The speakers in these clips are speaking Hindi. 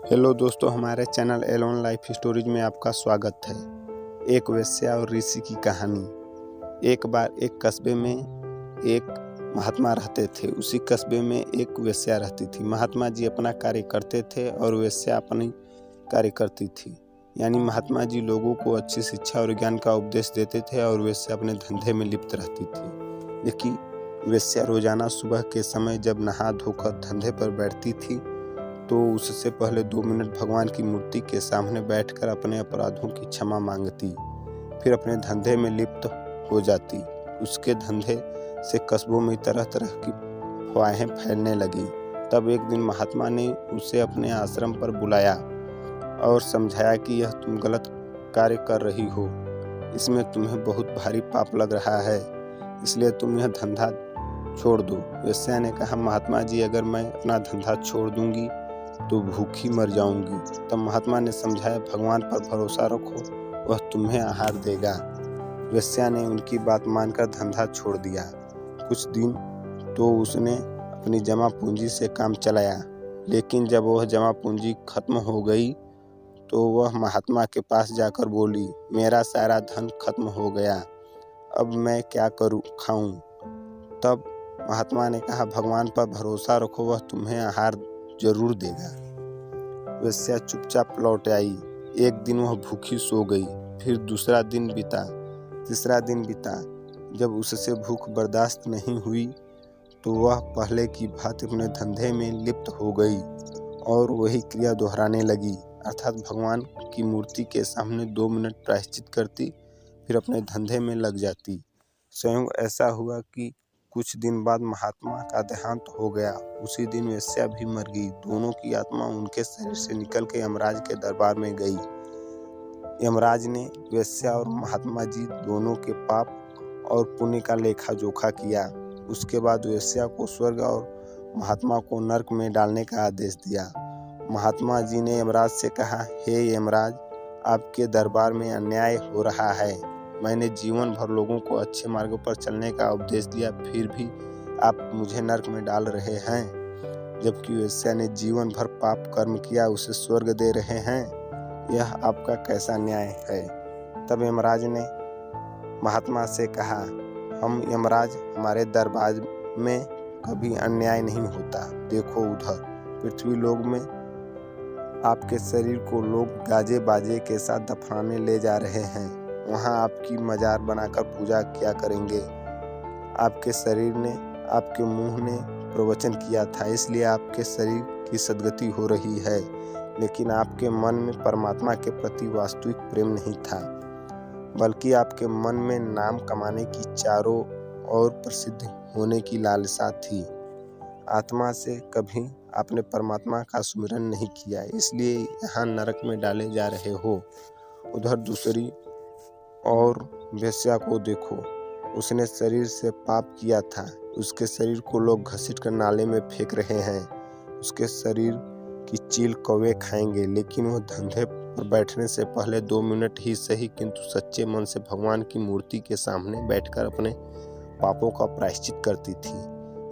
हेलो दोस्तों, हमारे चैनल एलोन लाइफ स्टोरीज में आपका स्वागत है। एक वेश्या और ऋषि की कहानी। एक बार एक कस्बे में एक महात्मा रहते थे। उसी कस्बे में एक वेश्या रहती थी। महात्मा जी अपना कार्य करते थे और वेश्या अपनी कार्य करती थी। यानी महात्मा जी लोगों को अच्छी शिक्षा और ज्ञान का उपदेश देते थे और वेश्या अपने धंधे में लिप्त रहती थी। लेकिन वेश्या रोजाना सुबह के समय जब नहा धोकर धंधे पर बैठती थी तो उससे पहले 2 मिनट भगवान की मूर्ति के सामने बैठकर अपने अपराधों की क्षमा मांगती, फिर अपने धंधे में लिप्त हो जाती। उसके धंधे से कस्बों में तरह तरह की अफवाहें फैलने लगी। तब एक दिन महात्मा ने उसे अपने आश्रम पर बुलाया और समझाया कि यह तुम गलत कार्य कर रही हो, इसमें तुम्हें बहुत भारी पाप लग रहा है, इसलिए तुम यह धंधा छोड़ दो। वेश्या ने कहा, महात्मा जी, अगर मैं अपना धंधा छोड़ दूंगी तो भूखी मर जाऊंगी। तब महात्मा ने समझाया, भगवान पर भरोसा रखो, वह तुम्हें आहार देगा। वेश्या ने उनकी बात मानकर धंधा छोड़ दिया। कुछ दिन तो उसने अपनी जमा पूंजी से काम चलाया, लेकिन जब वह जमा पूंजी खत्म हो गई तो वह महात्मा के पास जाकर बोली, मेरा सारा धन खत्म हो गया, अब मैं क्या खाऊं। तब महात्मा ने कहा, भगवान पर भरोसा रखो, वह तुम्हें आहार जरूर देगा। वेश्या चुपचाप लौट आई। एक दिन वह भूखी सो गई, फिर दूसरा दिन बीता, तीसरा दिन बीता। जब उससे भूख बर्दाश्त नहीं हुई तो वह पहले की भांति अपने धंधे में लिप्त हो गई और वही क्रिया दोहराने लगी, अर्थात भगवान की मूर्ति के सामने 2 मिनट प्रायश्चित करती, फिर अपने धंधे में लग जाती। स्वयं ऐसा हुआ कि कुछ दिन बाद महात्मा का देहांत हो गया। उसी दिन वेश्या भी मर गई। दोनों की आत्मा उनके शरीर से निकल के यमराज के दरबार में गई। यमराज ने वेश्या और महात्मा जी दोनों के पाप और पुण्य का लेखा जोखा किया। उसके बाद वेश्या को स्वर्ग और महात्मा को नरक में डालने का आदेश दिया। महात्मा जी ने यमराज से कहा, हे यमराज, आपके दरबार में अन्याय हो रहा है। मैंने जीवन भर लोगों को अच्छे मार्ग पर चलने का उपदेश दिया, फिर भी आप मुझे नरक में डाल रहे हैं। जबकि वेश्या ने जीवन भर पाप कर्म किया, उसे स्वर्ग दे रहे हैं। यह आपका कैसा न्याय है। तब यमराज ने महात्मा से कहा, हम यमराज, हमारे दरबार में कभी अन्याय नहीं होता। देखो उधर पृथ्वी लोक में आपके शरीर को लोग गाजे बाजे के साथ दफनाने ले जा रहे हैं। वहाँ आपकी मजार बनाकर पूजा किया करेंगे। आपके शरीर ने, आपके मुंह ने प्रवचन किया था, इसलिए आपके शरीर की सद्गति हो रही है, लेकिन आपके मन में परमात्मा के प्रति वास्तविक प्रेम नहीं था, बल्कि आपके मन में नाम कमाने की, चारों ओर प्रसिद्ध होने की लालसा थी। आत्मा से कभी आपने परमात्मा का सुमिरन नहीं किया, इसलिए यहाँ नरक में डाले जा रहे हो। उधर दूसरी और वेश्या को देखो, उसने शरीर से पाप किया था, उसके शरीर को लोग घसीट कर नाले में फेंक रहे हैं। उसके शरीर की चील कौवे खाएंगे, लेकिन वह धंधे पर बैठने से पहले 2 मिनट ही सही, किंतु सच्चे मन से भगवान की मूर्ति के सामने बैठकर अपने पापों का प्रायश्चित करती थी,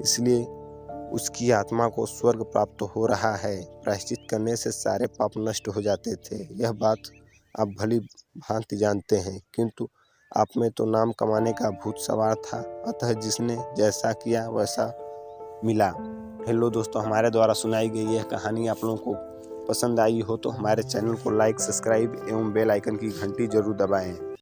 इसलिए उसकी आत्मा को स्वर्ग प्राप्त हो रहा है। प्रायश्चित करने से सारे पाप नष्ट हो जाते थे। यह बात आप भली भांति जानते हैं, किंतु आप में तो नाम कमाने का भूत सवार था, अतः जिसने जैसा किया वैसा मिला। हेलो दोस्तों, हमारे द्वारा सुनाई गई यह कहानी आप लोगों को पसंद आई हो तो हमारे चैनल को लाइक, सब्सक्राइब एवं बेल आइकन की घंटी जरूर दबाएं।